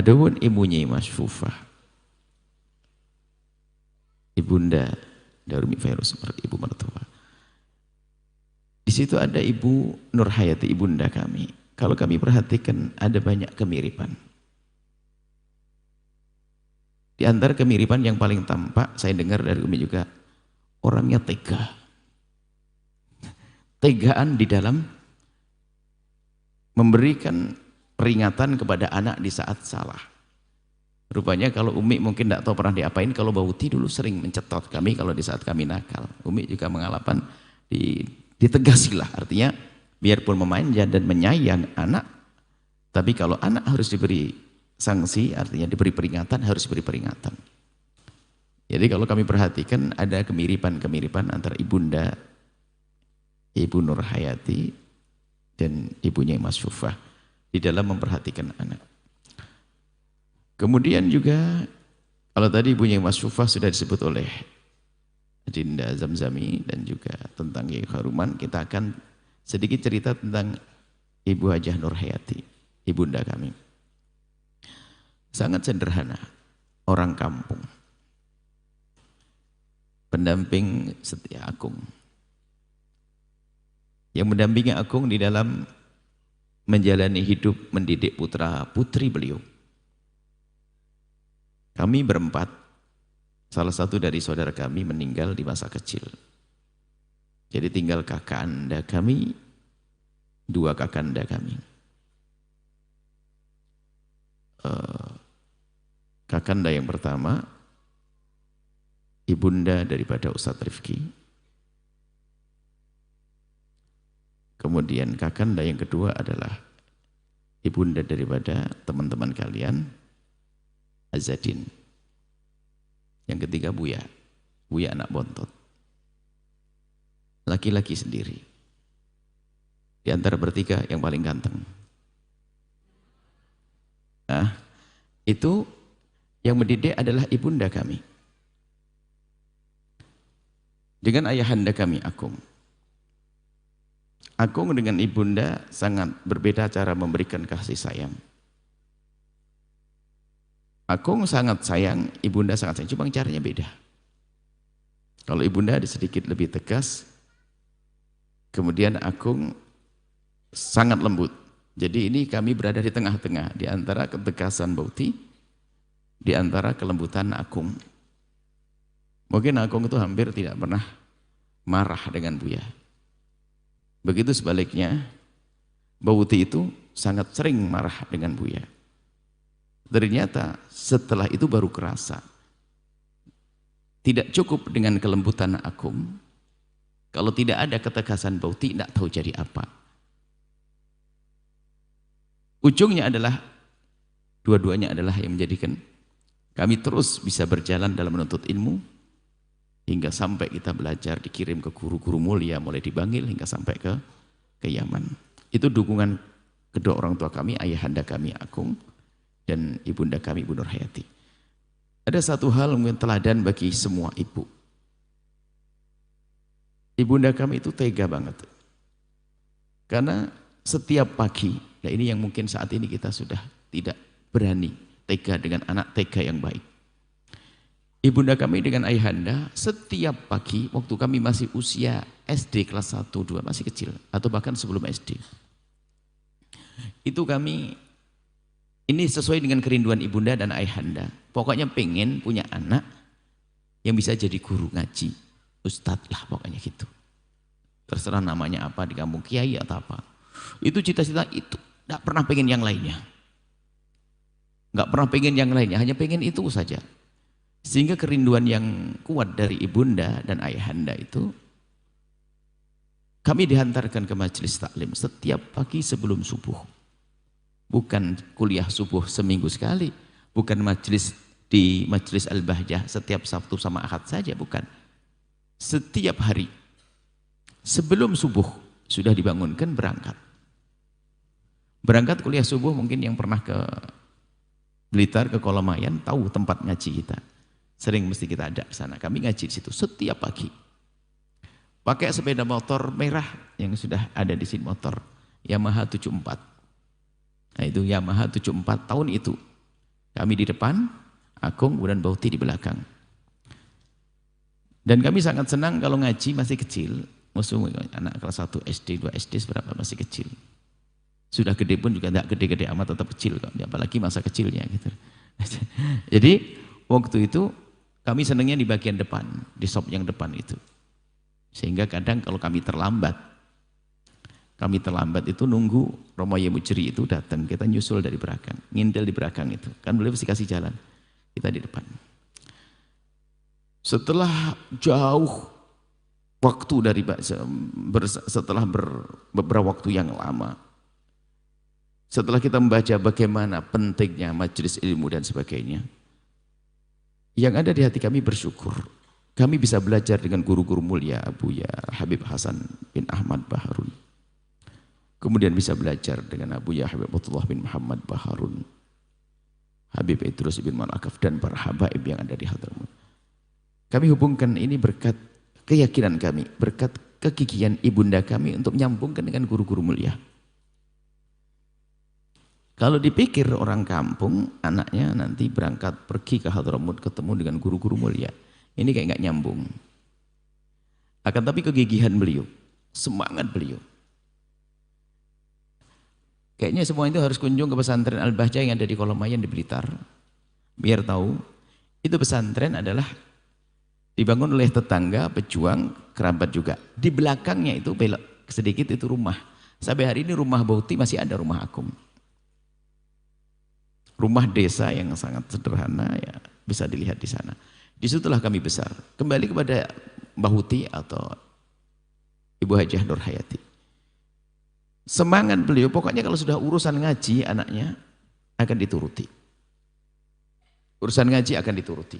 Adapun ibunya Mas Fufah, ibunda Darumi Fairuz seperti ibu mertua. Di situ ada Ibu Nurhayati, ibunda kami. Kalau kami perhatikan ada banyak kemiripan. Di antara kemiripan yang paling tampak saya dengar dari Umi juga, orangnya tega. Tegaan di dalam memberikan peringatan kepada anak di saat salah. Rupanya kalau Umi mungkin tidak tahu pernah diapain, kalau Bauti dulu sering mencetot kami kalau di saat kami nakal. Umi juga mengalami ditegasilah, artinya biarpun memanja dan menyayang anak, tapi kalau anak harus diberi sanksi, artinya diberi peringatan, harus diberi peringatan. Jadi kalau kami perhatikan ada kemiripan-kemiripan antara ibunda Ibu Nurhayati dan ibunya Mas Fufah di dalam memperhatikan anak. Kemudian juga kalau tadi ibunya Mas Fufah sudah disebut oleh Dinda Zamzami dan juga tentang Kiai Kharuman, kita akan sedikit cerita tentang Ibu Hajah Nurhayati, ibunda kami. Sangat sederhana, orang kampung, pendamping setia Agung, yang mendampingi Agung di dalam menjalani hidup mendidik putra putri beliau. Kami berempat, salah satu dari saudara kami meninggal di masa kecil. Jadi tinggal kakanda kami, dua kakanda kami. Kakanda yang pertama, ibunda daripada Ustadz Rifki. Kemudian kakanda yang kedua adalah ibunda daripada teman-teman kalian, Azadin. Yang ketiga Buya anak bontot. Laki-laki sendiri. Di antara bertiga yang paling ganteng. Nah, itu yang mendidik adalah ibunda kami. Dengan ayahanda kami, Agung. Agung dengan ibunda sangat berbeda cara memberikan kasih sayang. Agung sangat sayang, ibunda sangat sayang, cuma caranya beda. Kalau ibunda ada sedikit lebih tegas, kemudian Agung sangat lembut. Jadi ini kami berada di tengah-tengah, di antara ketegasan Bauti, di antara kelembutan Agung. Mungkin Agung itu hampir tidak pernah marah dengan Buya. Begitu sebaliknya, Bauti itu sangat sering marah dengan Buya. Ternyata setelah itu baru kerasa. Tidak cukup dengan kelembutan Agung. Kalau tidak ada ketegasan Bauti, tidak tahu jadi apa. Ujungnya adalah, dua-duanya adalah yang menjadikan kami terus bisa berjalan dalam menuntut ilmu, hingga sampai kita belajar dikirim ke guru-guru mulia, mulai di Bangil hingga sampai ke Yaman. Itu dukungan kedua orang tua kami, ayahanda kami Agung dan ibunda kami Ibu Nurhayati. Ada satu hal mungkin teladan bagi semua ibu. Ibunda kami itu tega banget. Karena setiap pagi, nah ini yang mungkin saat ini kita sudah tidak berani tega dengan anak tega yang baik. Ibunda kami dengan ayahanda setiap pagi waktu kami masih usia SD kelas 1, 2 masih kecil atau bahkan sebelum SD. Itu kami, ini sesuai dengan kerinduan ibunda dan ayahanda. Pokoknya pengen punya anak yang bisa jadi guru ngaji, ustadz lah pokoknya gitu. Terserah namanya apa di kampung, kiai atau apa. Itu cita-cita itu, tidak pernah pengen yang lainnya. Nggak pernah pengen yang lainnya, hanya pengen itu saja. Sehingga kerinduan yang kuat dari ibunda dan ayahanda itu, kami dihantarkan ke majelis taklim setiap pagi sebelum subuh. Bukan kuliah subuh seminggu sekali, bukan majelis di majelis Al-Bahjah setiap Sabtu sama Ahad saja, bukan. Setiap hari sebelum subuh sudah dibangunkan berangkat. Berangkat kuliah subuh, mungkin yang pernah ke Blitar, ke Kolamayan, tahu tempat ngaji kita. Sering mesti kita ada di sana. Kami ngaji di situ setiap pagi. Pakai sepeda motor merah yang sudah ada di sini, motor Yamaha 74. Nah itu Yamaha 74 tahun itu. Kami di depan, Agung kemudian Bauti di belakang. Dan kami sangat senang kalau ngaji masih kecil. Maksudnya anak kelas 1 SD, 2 SD seberapa masih kecil. Sudah gede pun juga tidak gede-gede amat, tetap kecil kok. Apalagi masa kecilnya gitu. Jadi waktu itu kami senangnya di bagian depan, di sop yang depan itu. Sehingga kadang kalau kami terlambat itu nunggu Romo Yemujri itu datang, kita nyusul dari belakang, ngindel di belakang itu. Kan beliau mesti kasih jalan, kita di depan. Setelah jauh waktu dari setelah beberapa waktu yang lama, setelah kita membaca bagaimana pentingnya majelis ilmu dan sebagainya, yang ada di hati kami bersyukur. Kami bisa belajar dengan guru-guru mulia Abuya Habib Hasan bin Ahmad Baharun. Kemudian bisa belajar dengan Abuya Habib Abdullah bin Muhammad Baharun, Habib Idrus bin Manakaf dan para habaib yang ada di Hadramaut. Kami hubungkan ini berkat keyakinan kami, berkat kegigihan ibunda kami untuk menyambungkan dengan guru-guru mulia. Kalau dipikir orang kampung, anaknya nanti berangkat pergi ke Hadramaut ketemu dengan guru-guru mulia. Ini kayak nggak nyambung. Akan tapi kegigihan beliau, semangat beliau. Kayaknya semua itu harus kunjung ke pesantren Al-Bahjah yang ada di Kolomayan di Blitar. Biar tahu, itu pesantren adalah dibangun oleh tetangga, pejuang, kerabat juga. Di belakangnya itu belok sedikit itu rumah. Sampai hari ini rumah Bauti masih ada, rumah Agung. Rumah desa yang sangat sederhana ya, bisa dilihat di sana. Disitulah kami besar. Kembali kepada Mbah Huti atau Ibu Hajah Nur Hayati. Semangat beliau, pokoknya kalau sudah urusan ngaji anaknya akan dituruti. Urusan ngaji akan dituruti.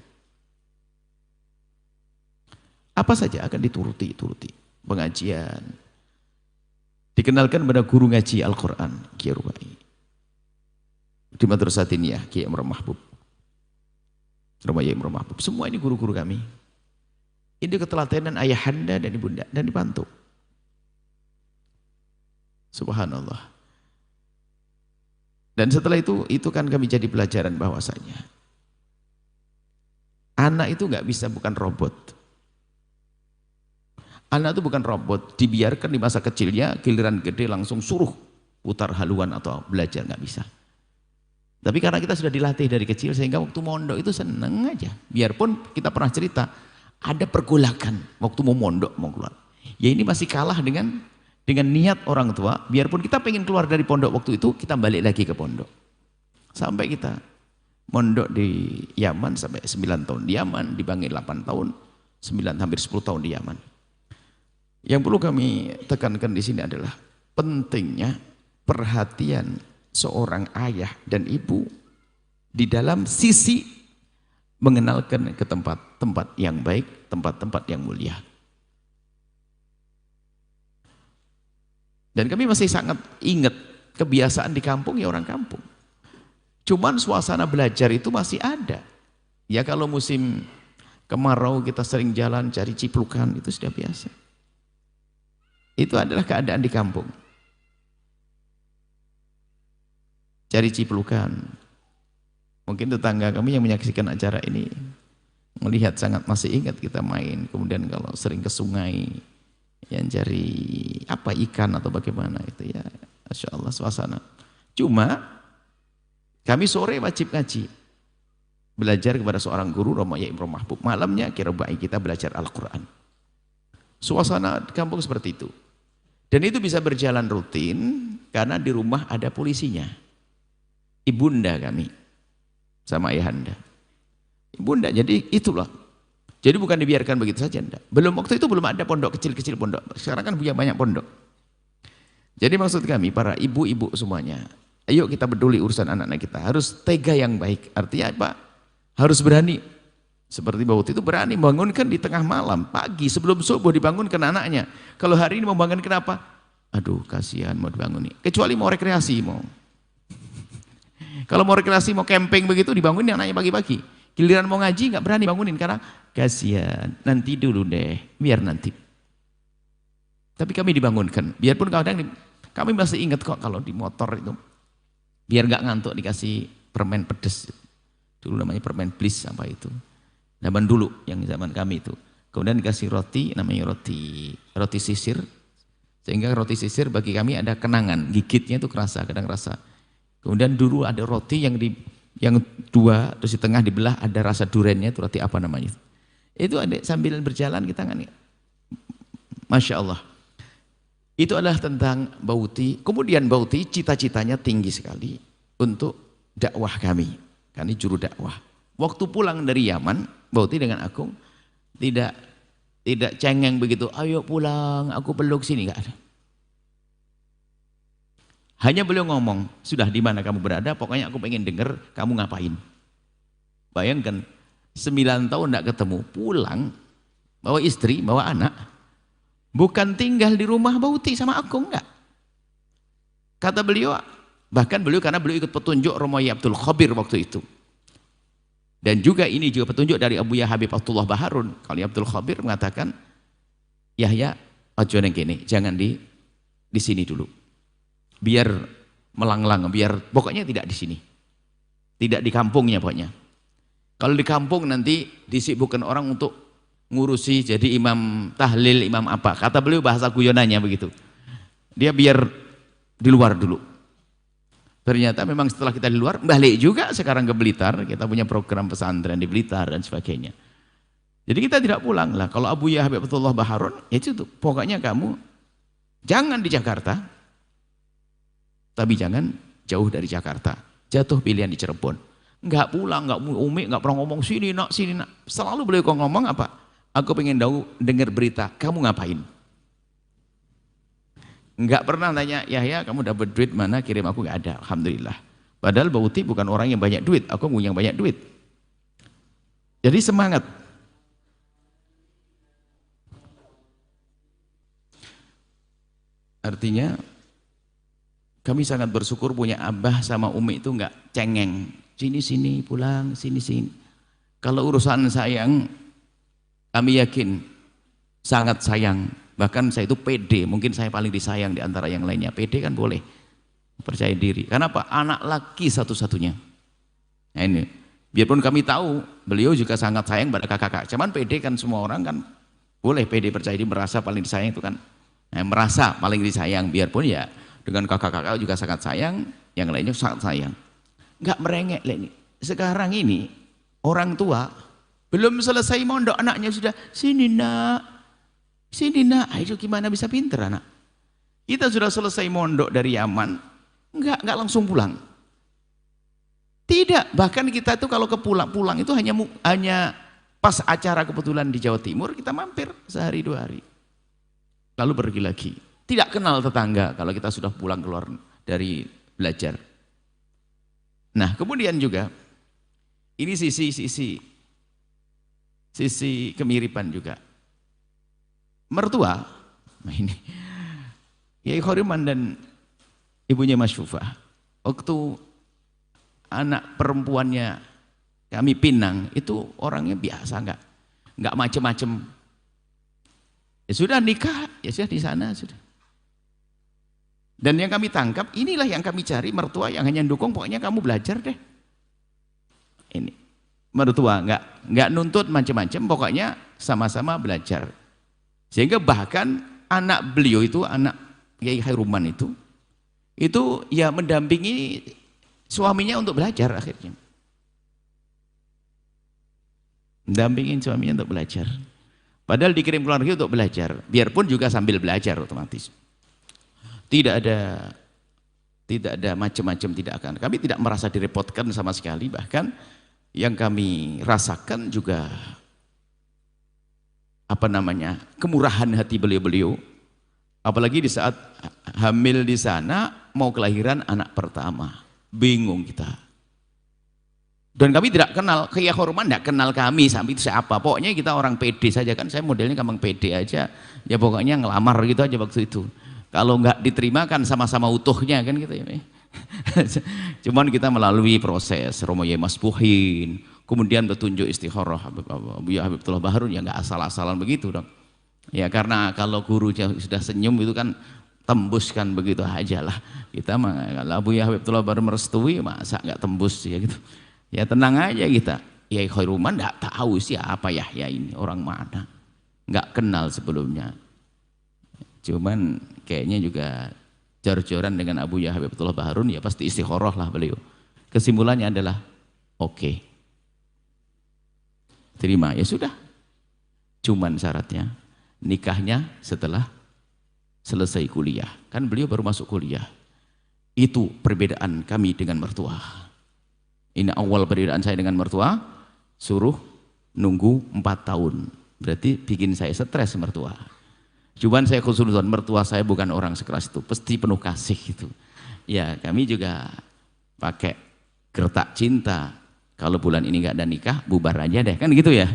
Apa saja akan dituruti. Pengajian. Dikenalkan pada guru ngaji Al-Quran, Kiai Rubai. Di Madrasah Tiniyah, Kiai Imran Mahbub. Imran Mahbub. Semua ini guru-guru kami. Ini ketelatenan ayahanda dan ibunda dan dibantu. Subhanallah. Dan setelah itu kan kami jadi pelajaran bahwasanya anak itu nggak bisa bukan robot. Anak itu bukan robot, dibiarkan di masa kecilnya, giliran gede langsung suruh putar haluan atau belajar, nggak bisa. Tapi karena kita sudah dilatih dari kecil sehingga waktu mondok itu seneng aja. Biarpun kita pernah cerita ada pergolakan waktu mau mondok mau keluar. Ya ini masih kalah dengan niat orang tua. Biarpun kita pengen keluar dari pondok waktu itu, kita balik lagi ke pondok. Sampai kita mondok di Yaman sampai 9 tahun di Yaman, di Bangil 8 tahun, 9 hampir 10 tahun di Yaman. Yang perlu kami tekankan di sini adalah pentingnya perhatian seorang ayah dan ibu di dalam sisi mengenalkan ke tempat-tempat yang baik, tempat-tempat yang mulia. Dan kami masih sangat ingat kebiasaan di kampung ya orang kampung. Cuman suasana belajar itu masih ada. Ya kalau musim kemarau kita sering jalan cari ciplukan, itu sudah biasa. Itu adalah keadaan di kampung. Cari ciplukan. Mungkin tetangga kami yang menyaksikan acara ini melihat sangat masih ingat kita main. Kemudian kalau sering ke sungai yang cari apa ikan atau bagaimana itu ya, Masya Allah suasana. Cuma kami sore wajib ngaji, belajar kepada seorang guru Romo Yai Imran Mahbub. Malamnya kira-kira kita belajar Al-Quran. Suasana di kampung seperti itu. Dan itu bisa berjalan rutin karena di rumah ada polisinya. Ibunda kami sama ayahanda. Ibunda, jadi itulah. Jadi bukan dibiarkan begitu saja, enggak. Waktu itu belum ada pondok kecil-kecil pondok. Sekarang kan punya banyak pondok. Jadi maksud kami para ibu-ibu semuanya, ayo kita peduli urusan anak-anak kita. Harus tega yang baik. Artinya apa? Harus berani. Seperti Mbak Uti itu berani membangunkan di tengah malam, pagi sebelum subuh dibangunkan anaknya. Kalau hari ini mau bangun kenapa? Aduh kasihan mau dibangun. Kecuali mau rekreasi mau. Kalau mau rekreasi, mau camping begitu dibangunin anaknya pagi-pagi. Giliran mau ngaji nggak berani bangunin karena kasihan. Nanti dulu deh, biar nanti. Tapi kami dibangunkan. Biarpun kadang kami masih ingat kok kalau di motor itu, biar nggak ngantuk dikasih permen pedes. Dulu namanya permen bliss apa itu. Zaman dulu, yang zaman kami itu. Kemudian dikasih roti, namanya roti sisir. Sehingga roti sisir bagi kami ada kenangan, gigitnya itu kerasa, kadang rasa. Kemudian dulu ada roti yang dua, terus di tengah dibelah ada rasa durennya, itu roti apa namanya. Itu ada sambil berjalan kita kan, Masya Allah. Itu adalah tentang Bauti. Kemudian Bauti cita-citanya tinggi sekali untuk dakwah kami. Kami juru dakwah. Waktu pulang dari Yaman, Bauti dengan Agung tidak cengeng begitu, ayo pulang, aku peluk sini, enggak ada. Hanya beliau ngomong, sudah di mana kamu berada, pokoknya aku pengen dengar kamu ngapain. Bayangkan, 9 tahun enggak ketemu, pulang, bawa istri, bawa anak, bukan tinggal di rumah Bauti sama Agung, enggak. Kata beliau, bahkan beliau karena beliau ikut petunjuk Romoyi Abdul Khabir waktu itu. Dan juga ini juga petunjuk dari Abuya Habib Abdullah Baharun. Kalau Abdul Khabir mengatakan, Yahya, ojo neng kene, jangan di sini dulu. Biar melanglang, biar pokoknya tidak di sini. Tidak di kampungnya pokoknya. Kalau di kampung nanti disibukkan orang untuk ngurusi jadi imam tahlil, imam apa. Kata beliau bahasa guyonannya begitu. Dia biar di luar dulu. Ternyata memang setelah kita di luar, balik juga sekarang ke Blitar, kita punya program pesantren di Blitar dan sebagainya. Jadi kita tidak pulang lah. Kalau Abuya Habib Abdullah Baharun, ya itu tuh, pokoknya kamu jangan di Jakarta, tapi jangan jauh dari Jakarta. Jatuh pilihan di Cirebon. Enggak pulang, enggak Umi, enggak pernah ngomong sini nak, sini nak. Selalu beliau ngomong apa? Aku pengen dengar berita, kamu ngapain? Enggak pernah nanya, Yahya kamu dapat duit mana, kirim aku, enggak ada, alhamdulillah. Padahal Bauti bukan orang yang banyak duit, aku punya banyak duit. Jadi semangat. Artinya kami sangat bersyukur punya abah sama umi itu enggak cengeng. Sini-sini pulang, sini-sini. Kalau urusan sayang, kami yakin sangat sayang. Bahkan saya itu pede, mungkin saya paling disayang di antara yang lainnya. Pede kan boleh, percaya diri. Karena apa? Anak laki satu-satunya. Nah ini, biarpun kami tahu beliau juga sangat sayang pada kakak-kakak. Cuman pede kan semua orang kan boleh pede percaya diri, merasa paling disayang itu kan. Nah, merasa paling disayang, biarpun ya dengan kakak-kakak juga sangat sayang, yang lainnya sangat sayang. Enggak merengek ini. Sekarang ini orang tua belum selesai mondok anaknya sudah sini nak. Sini nak, ayo gimana bisa pinter anak? Kita sudah selesai mondok dari Yaman, enggak langsung pulang. Tidak, bahkan kita itu kalau pulang itu hanya pas acara kebetulan di Jawa Timur, kita mampir sehari 2 hari. Lalu pergi lagi. Tidak kenal tetangga kalau kita sudah pulang keluar dari belajar. Nah, kemudian juga ini sisi kemiripan juga. Mertua, nah ini Kiai Khoriman dan ibunya Mas Syufah, waktu anak perempuannya kami pinang itu orangnya biasa, enggak macem-macem. Ya sudah nikah, ya sudah di sana sudah. Dan yang kami tangkap, inilah yang kami cari, mertua yang hanya dukung, pokoknya kamu belajar deh. Ini mertua enggak nuntut macem-macem, pokoknya sama-sama belajar. Sehingga bahkan anak beliau itu, anak Kiai Khairuman itu ya mendampingi suaminya untuk belajar akhirnya. Mendampingi suaminya untuk belajar. Padahal dikirim ke luar negeri untuk belajar, biarpun juga sambil belajar otomatis. Tidak ada macam-macam, tidak akan. Kami tidak merasa direpotkan sama sekali, bahkan yang kami rasakan juga kemurahan hati beliau-beliau, apalagi di saat hamil di sana mau kelahiran anak pertama, bingung kita. Dan kami tidak kenal, Kiai Khoriman tidak kenal kami sampai itu siapa. Pokoknya kita orang pede saja kan, saya modelnya gampang pede aja, ya pokoknya ngelamar gitu aja waktu itu. Kalau nggak diterima kan sama-sama utuhnya kan gitu ya. Cuman kita melalui proses Romoye Masbuhin, kemudian petunjuk istikharah Abuya Habib Abdullah Baharun, ya nggak asal-asalan begitu dong. Ya karena kalau gurunya sudah senyum itu kan tembus kan begitu aja lah. Kita mah kalau Abuya Habib Abdullah Baharun merestui, masa nggak tembus ya gitu. Ya tenang aja kita. Yai Khairuman enggak tahu siapa Yahya ini, orang mana. Enggak kenal sebelumnya. Cuman kayaknya juga jor-joran dengan Abu Yahya Abdullah Baharun, ya pasti istikharah lah beliau. Kesimpulannya adalah oke. Terima, ya sudah. Cuman syaratnya nikahnya setelah selesai kuliah. Kan beliau baru masuk kuliah. Itu perbedaan kami dengan mertua. Ini awal perbedaan saya dengan mertua, suruh nunggu 4 tahun. Berarti bikin saya stres mertua. Cuman saya khusnuzon, mertua saya bukan orang sekeras itu, pasti penuh kasih gitu. Ya kami juga pakai gertak cinta. Kalau bulan ini nggak ada nikah, bubar aja deh, kan gitu ya.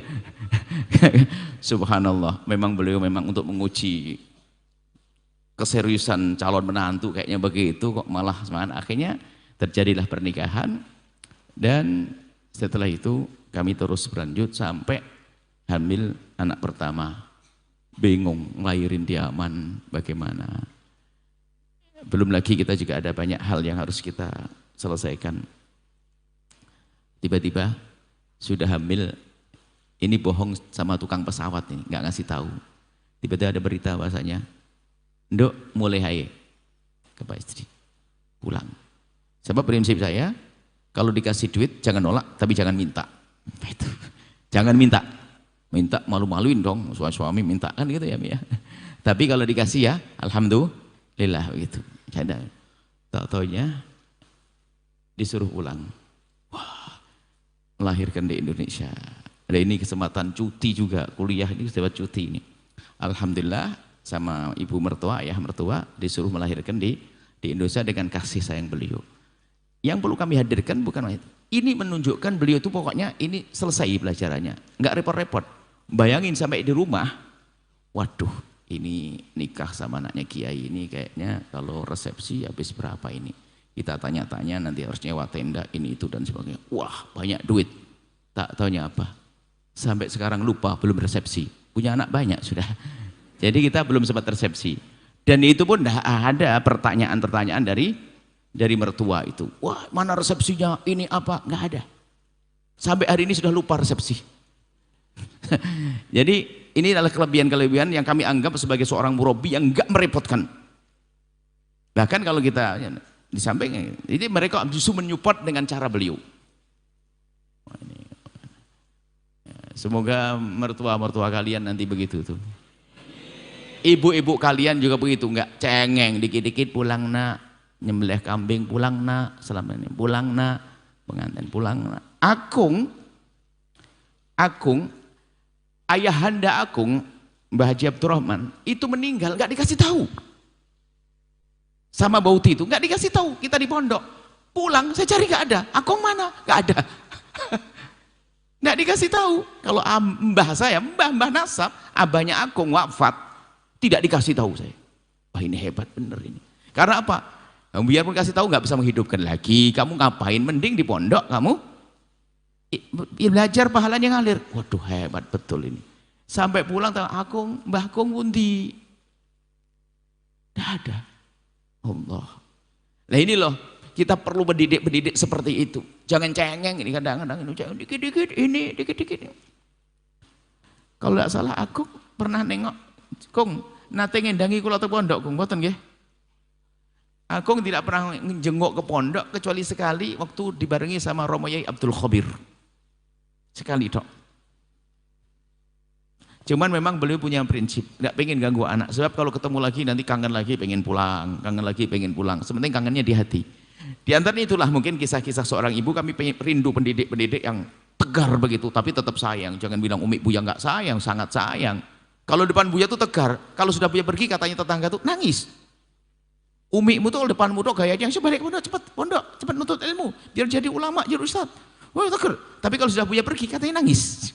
Subhanallah, memang beliau memang untuk menguji keseriusan calon menantu kayaknya begitu kok, malah semangat. Akhirnya terjadilah pernikahan. Dan setelah itu kami terus berlanjut sampai hamil anak pertama. Bingung ngelahirin di Yaman bagaimana. Belum lagi kita juga ada banyak hal yang harus kita selesaikan. Tiba-tiba sudah hamil, ini bohong sama tukang pesawat ini, nggak ngasih tahu. Tiba-tiba ada berita bahasanya, Nduk mulai haye ke Pak istri, pulang. Sebab prinsip saya, kalau dikasih duit jangan nolak, tapi jangan minta. Itu. Jangan minta. Minta malu-maluin dong, suami minta kan gitu ya, ya. Tapi kalau dikasih ya, alhamdulillah begitu. Ada. Tak-taunya disuruh pulang. Wah, melahirkan di Indonesia. Ada ini kesempatan cuti juga, kuliah ini dapat cuti ini. Alhamdulillah sama ibu mertua, ayah mertua disuruh melahirkan di Indonesia dengan kasih sayang beliau. Yang perlu kami hadirkan bukan itu. Ini menunjukkan beliau itu pokoknya ini selesai pelajarannya, nggak repot-repot. Bayangin sampai di rumah, waduh ini nikah sama anaknya kiai ini kayaknya kalau resepsi habis berapa ini. Kita tanya-tanya nanti harus nyewa tenda ini itu dan sebagainya. Wah banyak duit, tak taunya apa. Sampai sekarang lupa belum resepsi, punya anak banyak sudah. Jadi kita belum sempat resepsi. Dan itu pun tidak ada pertanyaan-pertanyaan dari mertua itu. Wah mana resepsinya, ini apa, nggak ada. Sampai hari ini sudah lupa resepsi. Jadi ini adalah kelebihan-kelebihan yang kami anggap sebagai seorang murabi yang nggak merepotkan. Bahkan kalau kita di samping, ini mereka justru menyupport dengan cara beliau. Semoga mertua-mertua kalian nanti begitu tuh. Ibu-ibu kalian juga begitu, nggak cengeng, dikit-dikit pulang nak, nyembelih kambing pulang nak, selama ini pulang nak, pengantin pulang nak. Akung, ayahanda Akung, Mbah Haji Abdurrahman itu meninggal, nggak dikasih tahu. Sama Bauti itu nggak dikasih tahu, kita di pondok. Pulang, saya cari nggak ada. Akung mana? Nggak ada. Nggak dikasih tahu. Kalau mbah saya, mbah Nasab, abahnya Akung wafat, tidak dikasih tahu saya. Wah ini hebat bener ini. Karena apa? Kamu biarpun kasih tahu nggak bisa menghidupkan lagi. Kamu ngapain? Mending di pondok kamu belajar pahalanya ngalir. Waduh hebat betul ini. Sampai pulang tahu Akung, Mbah Akung pundi. Tidak ada. Allah. Nah ini loh, kita perlu pendidik seperti itu. Jangan cengeng ini kadang-kadang dikit-dikit ini, dikit-dikit. Kalau tidak salah aku pernah nengok, Kung, nate ngendangi kula teng pondok, Kung, mboten nggih? Aku tidak pernah jenguk ke pondok kecuali sekali waktu dibarengi sama Romo Yai Abdul Khabir. Sekali dok. Cuman memang beliau punya prinsip, nggak pengen ganggu anak. Sebab kalau ketemu lagi nanti kangen lagi pengen pulang, kangen lagi pengen pulang. Sementing kangennya di hati. Di antara itulah mungkin kisah-kisah seorang ibu, kami pengen rindu pendidik-pendidik yang tegar begitu, tapi tetap sayang. Jangan bilang Umi Buya nggak sayang, sangat sayang. Kalau depan Buya tuh tegar, kalau sudah Buya pergi katanya tetangga tuh nangis. Umimu tuh depanmu tuh gayanya sebalik pondok, cepat nuntut ilmu, biar jadi ulama, jadi ustaz. Wah tegar. Tapi kalau sudah Buya pergi katanya nangis.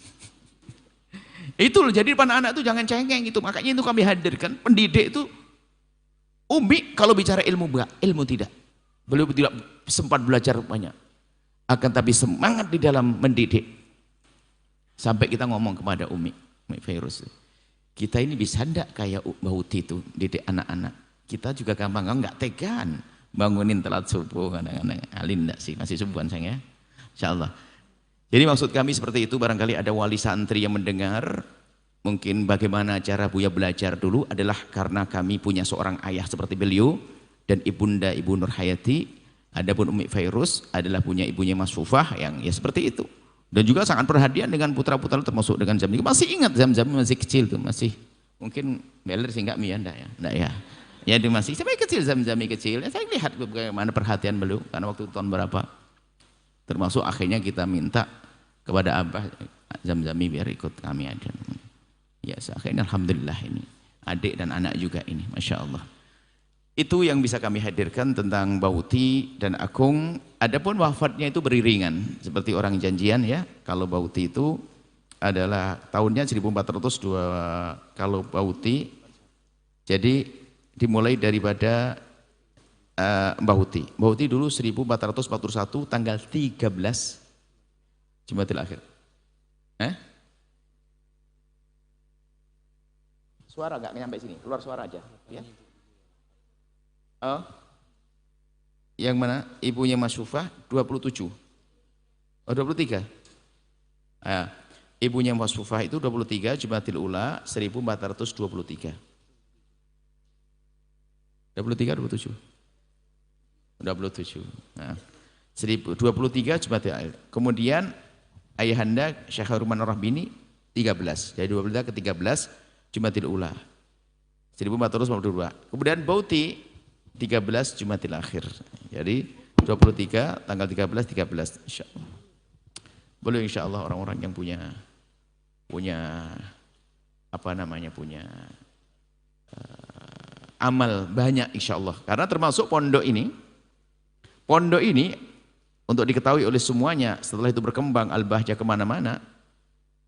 Itu loh, jadi depan anak itu jangan cengeng itu. Makanya itu kami hadirkan pendidik itu. Umi kalau bicara ilmu enggak, ilmu tidak. Beliau tidak sempat belajar banyak. Akan tapi semangat di dalam mendidik. Sampai kita ngomong kepada Umi Fairuz, kita ini bisa ndak kayak Mbah Uti itu didik anak-anak. Kita juga gampang enggak tegaan bangunin telat subuh kadang-kadang. Alin enggak sih, masih subuhan sayang ya. Insyaallah. Jadi maksud kami seperti itu, barangkali ada wali santri yang mendengar, mungkin bagaimana cara Buya belajar dulu adalah karena kami punya seorang ayah seperti beliau dan ibunda Ibu Nur Hayati, adapun Umi Fairuz adalah punya ibunya Mas Sufah yang ya seperti itu. Dan juga sangat perhatian dengan putra-putra termasuk dengan Zam. Masih ingat Zam masih kecil tuh, masih mungkin beler sih enggak Mia enggak ya? Enggak ya. Ya dia masih sampai kecil Zam kecil. Ya, saya lihat bagaimana perhatian beliau karena waktu tahun berapa. Termasuk akhirnya kita minta kepada Abah Zam-Zami biar ikut kami ada. Ya, akhirnya alhamdulillah ini adik dan anak juga ini, masya Allah. Itu yang bisa kami hadirkan tentang Bauti dan Akung. Adapun wafatnya itu beriringan seperti orang janjian ya. Kalau Bauti itu adalah tahunnya 1402 kalau Bauti. Jadi dimulai daripada Bauti. Bauti dulu 1441 tanggal 13 Jumatil Akhir. Suara gak nyampe sini, keluar suara aja ya. Oh, yang mana? Ibunya Mas Sufah 27. Oh 23. Ibunya Mas Sufah itu 23 Jumatil Ula 1423. 23 27. 27. Nah, 1023 Jumatil Akhir. Kemudian ayahanda Syekh Haruman Rahbini 13. Dari 12 ke 13 Jumatil Ula 1452. Kemudian Bauti 13 Jumatil Akhir. Jadi 23 tanggal 13 insyaallah. Boleh insyaallah orang-orang yang punya apa namanya punya amal banyak insyaallah. Karena termasuk pondok ini untuk diketahui oleh semuanya setelah itu berkembang Al-Bahjah kemana-mana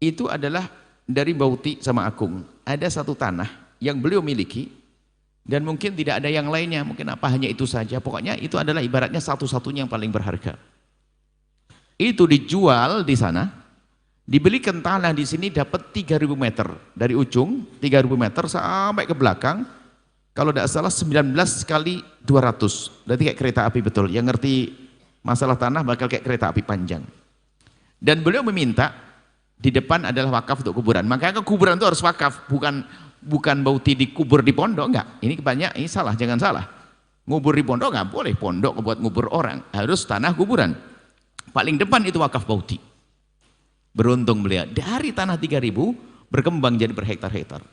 itu adalah dari Bauti sama Akung. Ada satu tanah yang beliau miliki dan mungkin tidak ada yang lainnya, mungkin apa hanya itu saja. Pokoknya itu adalah ibaratnya satu-satunya yang paling berharga. Itu dijual di sana, dibelikan tanah di sini dapat 3.000 meter dari ujung 3.000 meter sampai ke belakang. Kalau tidak salah 19 kali 200, berarti kayak kereta api betul. Yang ngerti masalah tanah bakal kayak kereta api panjang. Dan beliau meminta di depan adalah wakaf untuk kuburan. Makanya kuburan itu harus wakaf, bukan Bauti dikubur di pondok, enggak. Ini banyak, ini salah, jangan salah. Ngubur di pondok enggak boleh, pondok buat ngubur orang, harus tanah kuburan. Paling depan itu wakaf Bauti. Beruntung beliau, dari tanah 3.000 berkembang jadi berhektar-hektar.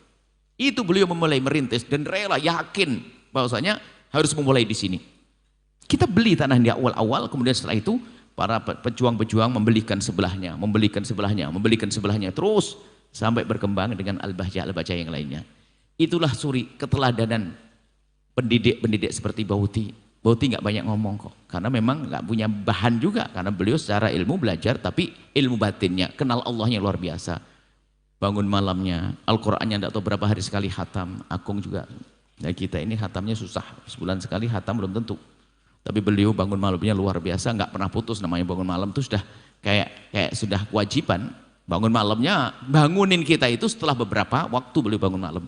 Itu beliau memulai merintis dan rela yakin bahwasanya harus memulai di sini. Kita beli tanah di awal-awal, kemudian setelah itu para pejuang-pejuang membelikan sebelahnya, terus sampai berkembang dengan Al-Bahjah yang lainnya. Itulah suri keteladanan pendidik-pendidik seperti Bauti. Bauti nggak banyak ngomong kok, karena memang nggak punya bahan juga, karena beliau secara ilmu belajar, tapi ilmu batinnya, kenal Allahnya luar biasa. Bangun malamnya, Al-Qur'annya tidak tahu berapa hari sekali khatam. Akung juga, nah kita ini khatamnya susah, sebulan sekali khatam belum tentu. Tapi beliau bangun malamnya luar biasa, nggak pernah putus. Namanya bangun malam itu sudah kayak sudah kewajiban. Bangun malamnya, bangunin kita itu setelah beberapa waktu beliau bangun malam.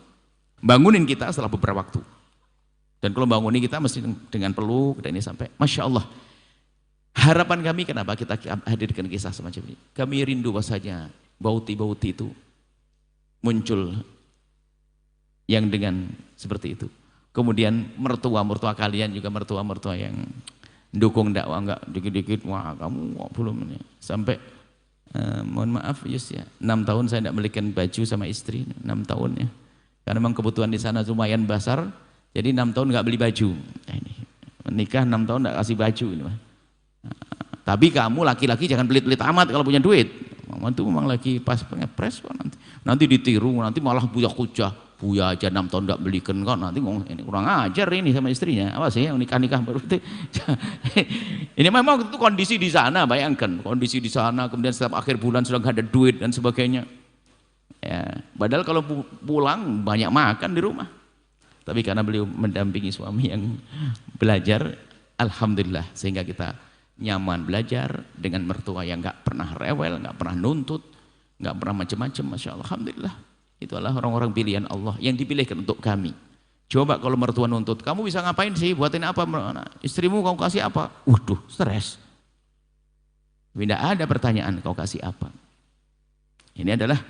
Bangunin kita setelah beberapa waktu. Dan kalau bangunin kita mesti dengan peluk dan ini sampai, masya Allah. Harapan kami kenapa kita hadirkan kisah semacam ini? Kami rindu bahasanya Bauti itu muncul yang dengan seperti itu. Kemudian mertua kalian juga mertua yang dukung dakwah, enggak dikit-dikit wah kamu belum ini. Sampai mohon maaf Yus ya, 6 tahun saya tidak belikan baju sama istri, 6 tahun ya. Karena memang kebutuhan di sana lumayan besar, jadi 6 tahun enggak beli baju. Ini menikah 6 tahun enggak kasih baju ini. Tapi kamu laki-laki jangan pelit-pelit amat kalau punya duit. Mama itu memang lagi pas ngepres kok nanti ditiru, nanti malah Buya aja 6 tahun enggak belikan kok, nanti ngomong ini kurang ajar ini sama istrinya. Apa sih yang nikah baru itu. Ini memang itu kondisi di sana, bayangkan kondisi di sana, kemudian setiap akhir bulan sudah enggak ada duit dan sebagainya. Ya, padahal kalau pulang banyak makan di rumah. Tapi karena beliau mendampingi suami yang belajar, alhamdulillah sehingga kita nyaman belajar dengan mertua yang enggak pernah rewel, enggak pernah nuntut, enggak pernah macam-macam, masya Allah, alhamdulillah. Itu adalah orang-orang pilihan Allah yang dipilihkan untuk kami. Coba kalau mertua nuntut, kamu bisa ngapain sih, buatin apa, istrimu kamu kasih apa, waduh stres. Tidak ada pertanyaan kau kasih apa. Ini adalah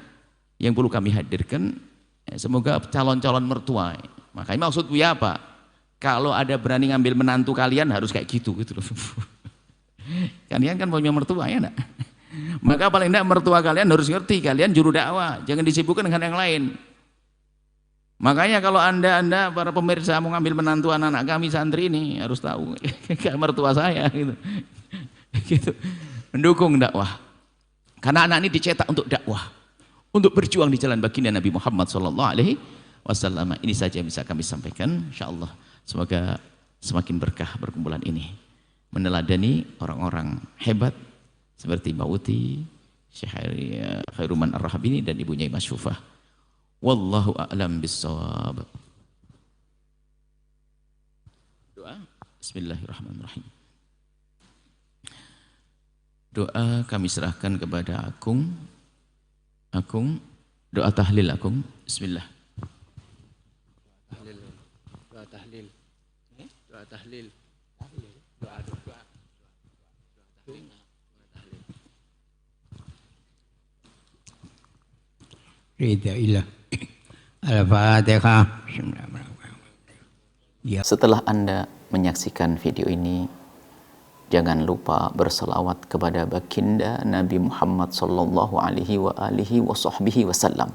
yang perlu kami hadirkan. Semoga calon-calon mertua. Makanya maksud Buya apa? Kalau ada berani ngambil menantu kalian harus kayak gitu loh. Kalian kan punya mertua ya nak? Maka paling tidak mertua kalian harus ngerti kalian juru dakwah, jangan disibukkan dengan yang lain. Makanya kalau anda para pemirsa mau ngambil menantu anak-anak kami santri ini harus tahu kayak mertua saya gitu. Gitu. Mendukung dakwah. Karena anak ini dicetak untuk dakwah, untuk berjuang di jalan baginda Nabi Muhammad SAW. Ini saja yang bisa kami sampaikan. InsyaAllah semoga semakin berkah perkumpulan ini, meneladani orang-orang hebat seperti Mbak Uti, Syekh Khairuman Ar-Rahabini dan ibunya Mas Syufah. Wallahu a'lam bissawab. Doa. Bismillahirrahmanirrahim. Doa kami serahkan kepada Akung. Akung, doa tahlil Akung. Bismillah. Doa tahlil. Doa tahlil. Doa. Ridha Al-Fatihah. Setelah Anda menyaksikan video ini, jangan lupa berselawat kepada baginda Nabi Muhammad sallallahu alaihi wa alihi wa sahbihi wasallam.